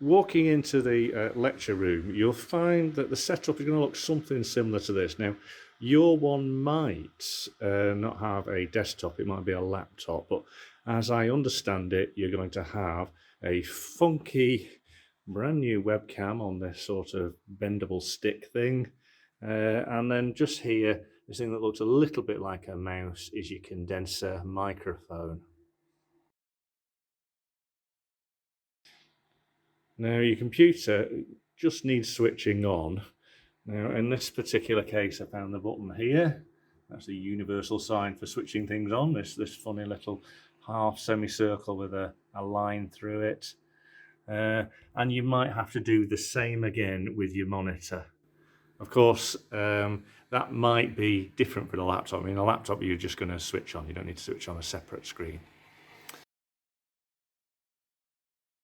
Walking into the lecture room, you'll find that the setup is going to look something similar to this. Now, your one might not have a desktop, it might be a laptop, but as I understand it, you're going to have a funky, brand new webcam on this sort of bendable stick thing. And then just here, this thing that looks a little bit like a mouse is your condenser microphone. Now, your computer just needs switching on. Now, in this particular case, I found the button here. That's the universal sign for switching things on. This funny little half semicircle with a line through it. And you might have to do the same again with your monitor. Of course, that might be different for the laptop. I mean, a laptop you're just going to switch on. You don't need to switch on a separate screen.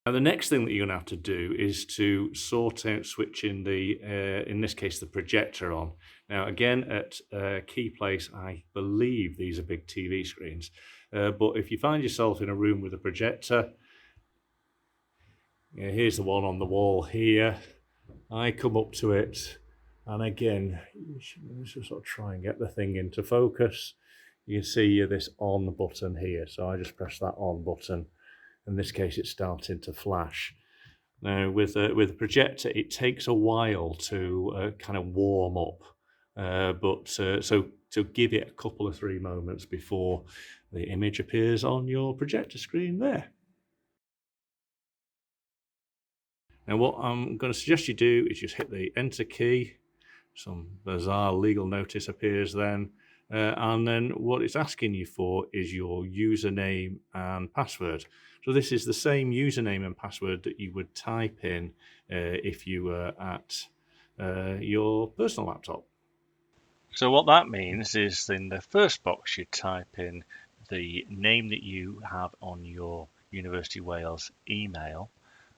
Now, the next thing that you're going to have to do is to sort out switching the, in this case, the projector on. Now, again, at Keyplace, I believe these are big TV screens. But if you find yourself in a room with a projector, here's the one on the wall here. I come up to it, and again, let's just sort of try and get the thing into focus. You can see this on button here. So I just press that on button. In this case, it's starting to flash. Now, with a projector, it takes a while to kind of warm up, so give it a couple of 3 moments before the image appears on your projector screen there. Now, what I'm going to suggest you do is just hit the Enter key. Some bizarre legal notice appears then. And then what it's asking you for is your username and password. So this is the same username and password that you would type in if you were at your personal laptop. So what that means is in the first box you type in the name that you have on your University of Wales email,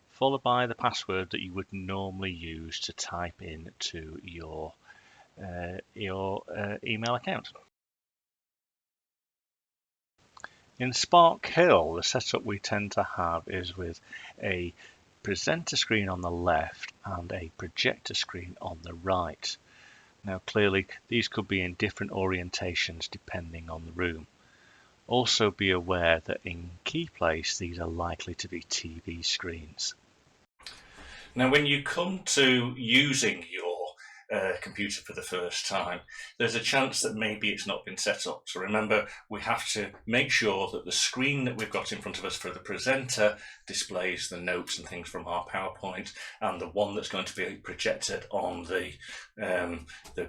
followed by the password that you would normally use to type in to your email account. In Spark Hill, the setup we tend to have is with a presenter screen on the left and a projector screen on the right. Now clearly these could be in different orientations depending on the room. Also be aware that in Keyplace these are likely to be TV screens. Now, when you come to using your computer for the first time, there's a chance that maybe it's not been set up. So remember, we have to make sure that the screen that we've got in front of us for the presenter displays the notes and things from our PowerPoint, and the one that's going to be projected on the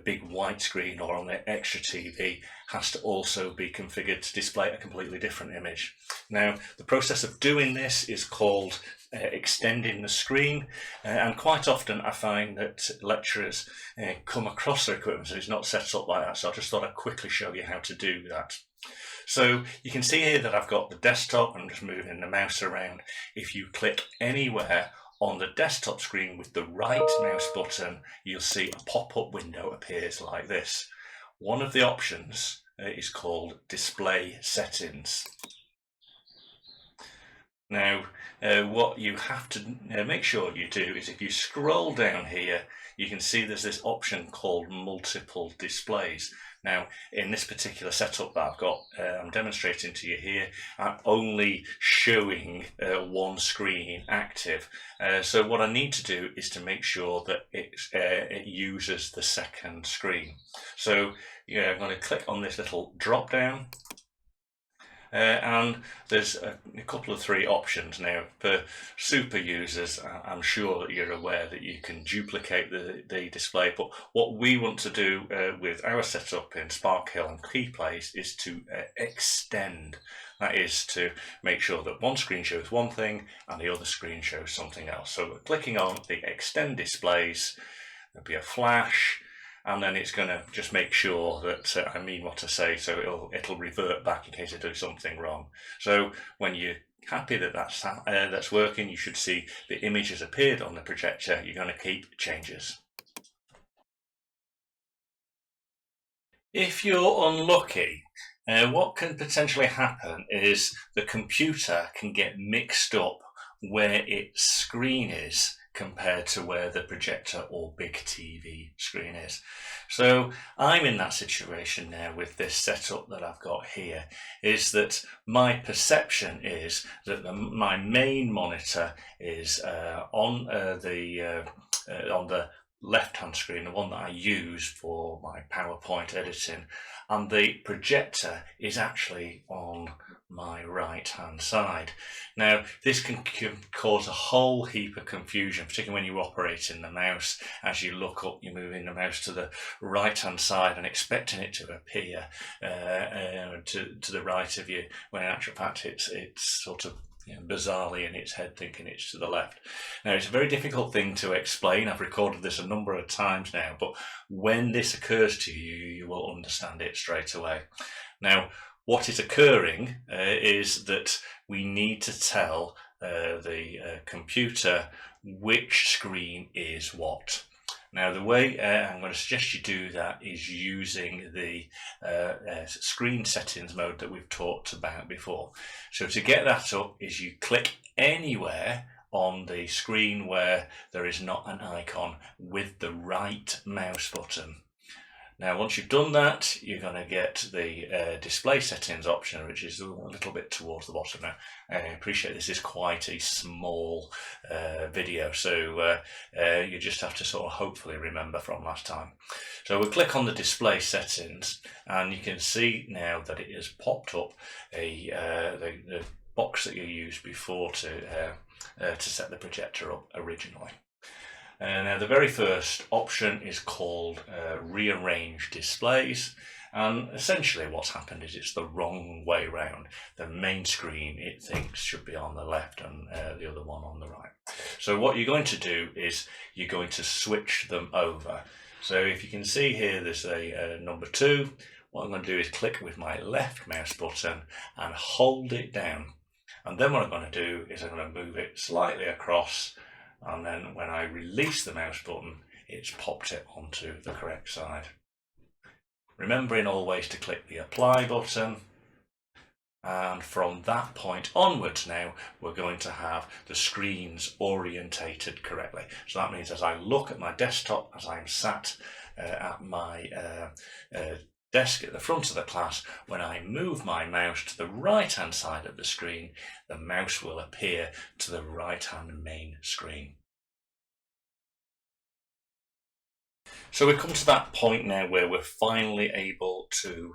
big white screen or on the extra TV has to also be configured to display a completely different image. Now, the process of doing this is called extending the screen, and quite often I find that lecturers come across their equipment and it's not set up like that, so I just thought I'd quickly show you how to do that. So you can see here that I've got the desktop. I'm just moving the mouse around. If you click anywhere on the desktop screen with the right mouse button, you'll see a pop-up window appears like this. One of the options is called Display Settings. Now, what you have to make sure you do is if you scroll down here, you can see there's this option called Multiple Displays. Now, in this particular setup that I've got, I'm demonstrating to you here, I'm only showing one screen active. So what I need to do is to make sure that it uses the second screen. So yeah, I'm going to click on this little drop down. And there's a couple of 3 options now. For super users, I'm sure that you're aware that you can duplicate the display, but what we want to do with our setup in Spark Hill and Keyplace is to extend. That is to make sure that one screen shows one thing and the other screen shows something else. So clicking on the extend displays, there'll be a flash, and then it's going to just make sure that I mean what I say, so it'll revert back in case I do something wrong. So when you're happy that that's working, you should see the image has appeared on the projector. You're going to keep changes. If you're unlucky, what can potentially happen is the computer can get mixed up where its screen is compared to where the projector or big TV screen is. So I'm in that situation now with this setup that I've got here, is that my perception is that my main monitor is on the left-hand screen, the one that I use for my PowerPoint editing, and the projector is actually on my right-hand side. Now, this can cause a whole heap of confusion, particularly when you're operating the mouse. As you look up, you're moving the mouse to the right-hand side and expecting it to appear to the right of you, when in actual fact it's sort of bizarrely in its head thinking it's to the left. Now, it's a very difficult thing to explain. I've recorded this a number of times now, but when this occurs to you, you will understand it straight away. Now, what is occurring is that we need to tell the computer which screen is what. Now, the way I'm going to suggest you do that is using the screen settings mode that we've talked about before. So to get that up is you click anywhere on the screen where there is not an icon with the right mouse button. Now, once you've done that, you're going to get the display settings option, which is a little bit towards the bottom now. I appreciate this is quite a small video, so you just have to sort of hopefully remember from last time. So we'll click on the display settings, and you can see now that it has popped up the box that you used before to set the projector up originally. Now, the very first option is called Rearrange Displays, and essentially what's happened is it's the wrong way round. The main screen, it thinks, should be on the left and the other one on the right. So what you're going to do is you're going to switch them over. So if you can see here, there's a number 2. What I'm going to do is click with my left mouse button and hold it down. And then what I'm going to do is I'm going to move it slightly across, and then when I release the mouse button, it's popped it onto the correct side. Remembering always to click the apply button, and from that point onwards now, we're going to have the screens orientated correctly. So that means as I look at my desktop, as I'm sat at my desk at the front of the class, when I move my mouse to the right hand side of the screen, the mouse will appear to the right hand main screen. So we've come to that point now where we're finally able to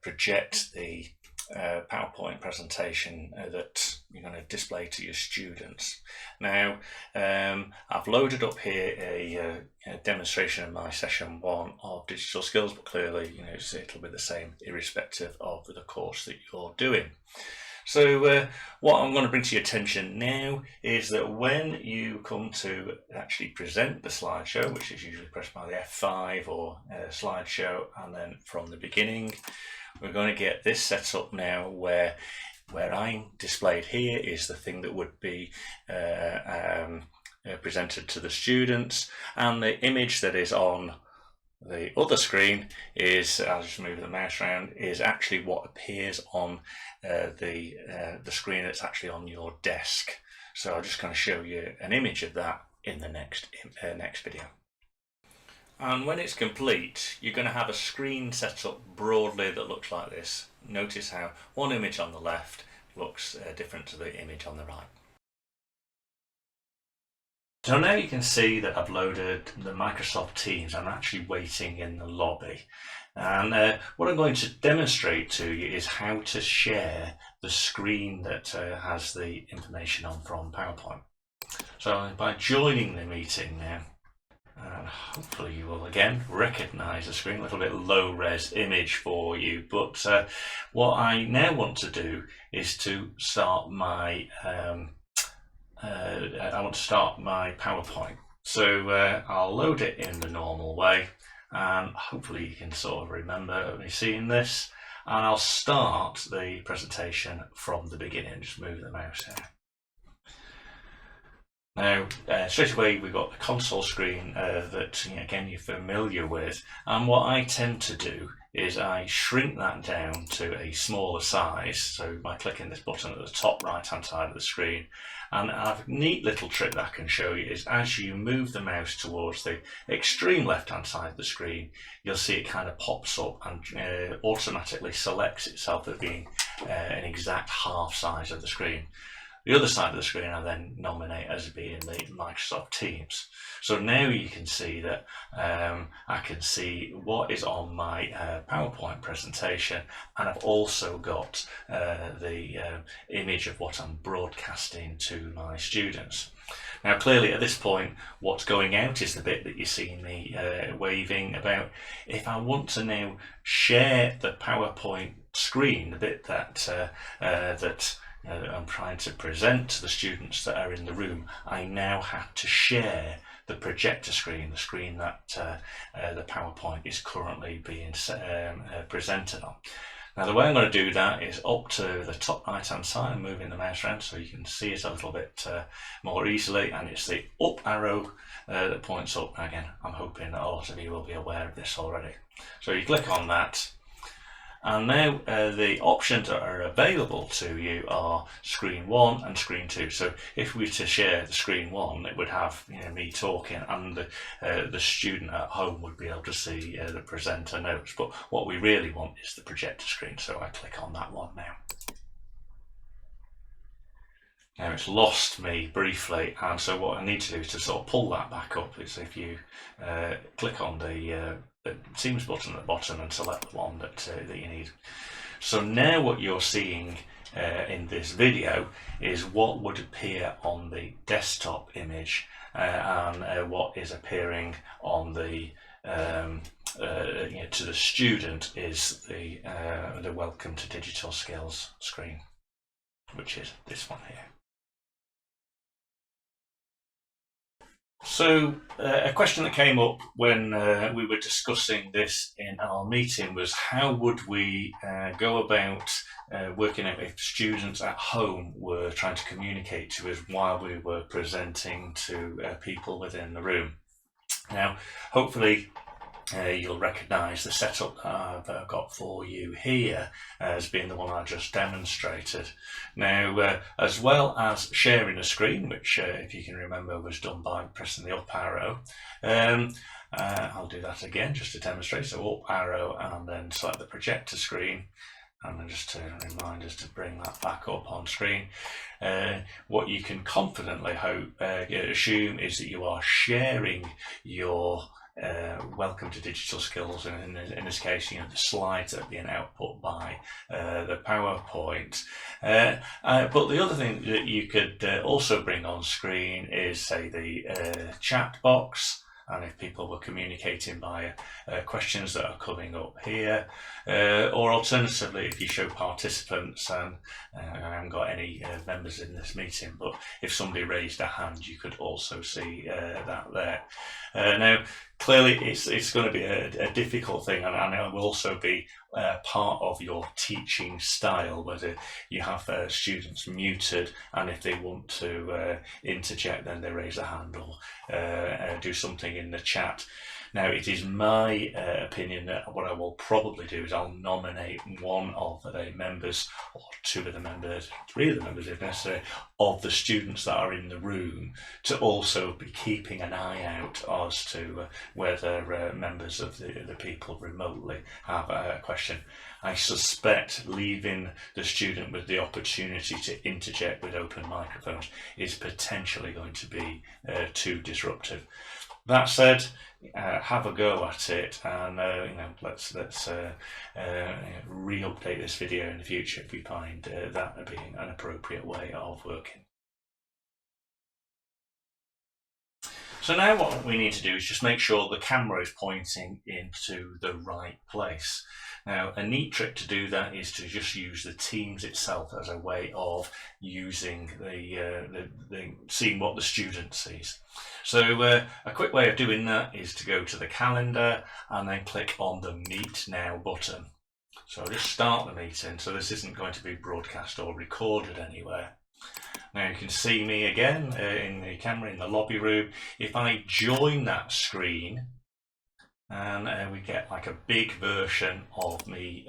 project the PowerPoint presentation that you're going to display to your students. Now, I've loaded up here a demonstration of my session 1 of digital skills, but clearly, it'll be the same irrespective of the course that you're doing. So what I'm going to bring to your attention now is that when you come to actually present the slideshow, which is usually pressed by the F5 or slideshow, and then from the beginning, we're going to get this set up now where I'm displayed here is the thing that would be presented to the students, and the image that is on the other screen is, I'll just move the mouse around, is actually what appears on the screen that's actually on your desk. So I'll just kind of show you an image of that in the next video. And when it's complete, you're going to have a screen set up broadly that looks like this. Notice how one image on the left looks different to the image on the right. So now you can see that I've loaded the Microsoft Teams. I'm actually waiting in the lobby. And what I'm going to demonstrate to you is how to share the screen that has the information on from PowerPoint. So by joining the meeting now, and hopefully you will again recognize the screen, a little bit low res image for you, but what I now want to do is to start my I want to start my PowerPoint. So I'll load it in the normal way, and hopefully you can sort of remember me seeing this, and I'll start the presentation from the beginning. Just move the mouse here. Now, straight away we've got the console screen that, again, you're familiar with, and what I tend to do is I shrink that down to a smaller size, so by clicking this button at the top right hand side of the screen. And a neat little trick that I can show you is as you move the mouse towards the extreme left hand side of the screen, you'll see it kind of pops up and automatically selects itself as being an exact half size of the screen. The other side of the screen I then nominate as being the Microsoft Teams. So now you can see that I can see what is on my PowerPoint presentation, and I've also got the image of what I'm broadcasting to my students. Now clearly at this point what's going out is the bit that you see me waving about. If I want to now share the PowerPoint screen, the bit that I'm trying to present to the students that are in the room, I now have to share the projector screen, the screen that the PowerPoint is currently being presented on. Now the way I'm going to do that is up to the top right hand side and moving the mouse around so you can see it a little bit more easily, and it's the up arrow that points up. Again, I'm hoping that a lot of you will be aware of this already. So you click on that, and now the options that are available to you are screen 1 and screen 2. So if we were to share the screen 1, it would have me talking, and the student at home would be able to see the presenter notes. But what we really want is the projector screen, so I click on that one now. Now it's lost me briefly, and so what I need to do is to sort of pull that back up. Is if you click on the Teams button at the bottom and select the one that you need. So now what you're seeing in this video is what would appear on the desktop image and what is appearing on the to the student is the Welcome to Digital Skills screen, which is this one here. So a question that came up when we were discussing this in our meeting was how would we go about working out if students at home were trying to communicate to us while we were presenting to people within the room. Now hopefully you'll recognise the setup that I've got for you here as being the one I just demonstrated. Now, as well as sharing a screen, which if you can remember was done by pressing the up arrow, I'll do that again just to demonstrate. So up arrow and then select the projector screen, and then just to remind us to bring that back up on screen. What you can confidently assume is that you are sharing your Welcome to Digital Skills, and in this case, the slides that are being output by the PowerPoint. But the other thing that you could also bring on screen is, say, the chat box. And if people were communicating via questions that are coming up here, or alternatively, if you show participants, and I haven't got any members in this meeting, but if somebody raised a hand, you could also see that there. Now, clearly, it's going to be a difficult thing, and it will also be part of your teaching style, whether you have students muted, and if they want to interject, then they raise a hand or do something in the chat. Now, it is my opinion that what I will probably do is I'll nominate one of the members, or two of the members, three of the members if necessary, of the students that are in the room to also be keeping an eye out as to whether members of the people remotely have a question. I suspect leaving the student with the opportunity to interject with open microphones is potentially going to be too disruptive. That said, have a go at it, and let's re-update this video in the future if we find that being an appropriate way of working. So now what we need to do is just make sure the camera is pointing into the right place. Now, a neat trick to do that is to just use the Teams itself as a way of using seeing what the student sees. So a quick way of doing that is to go to the calendar and then click on the Meet Now button. So I'll just start the meeting, so this isn't going to be broadcast or recorded anywhere. Now you can see me again in the camera in the lobby room. If I join that screen, and we get like a big version of me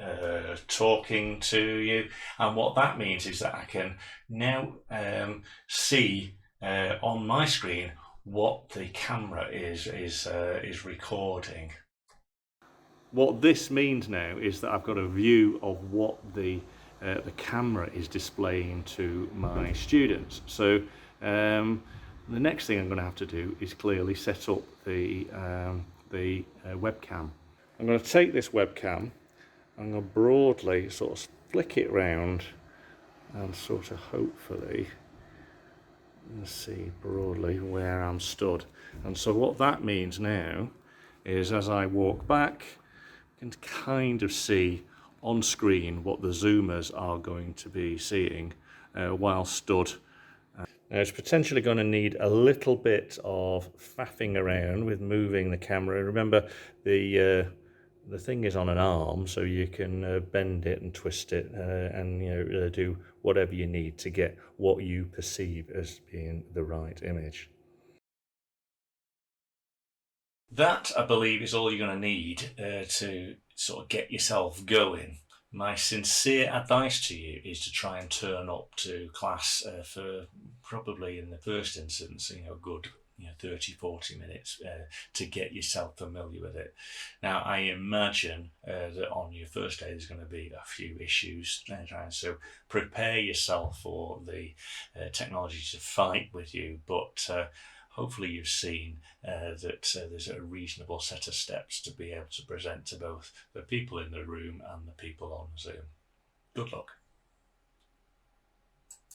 talking to you. And what that means is that I can now see on my screen what the camera is recording. What this means now is that I've got a view of what the camera is displaying to my students. So the next thing I'm going to have to do is clearly set up the webcam. I'm going to take this webcam, I'm going to broadly sort of flick it round and sort of hopefully see broadly where I'm stood. And so what that means now is as I walk back, I can kind of see on screen what the zoomers are going to be seeing while stood. Now it's potentially going to need a little bit of faffing around with moving the camera. Remember, the thing is on an arm, so you can bend it and twist it and do whatever you need to get what you perceive as being the right image. That, I believe, is all you're going to need to sort of get yourself going. My sincere advice to you is to try and turn up to class for probably in the first instance, a good 30-40 minutes to get yourself familiar with it. Now, I imagine that on your first day there's going to be a few issues, so prepare yourself for the technology to fight with you, but hopefully you've seen that there's a reasonable set of steps to be able to present to both the people in the room and the people on Zoom. Good luck.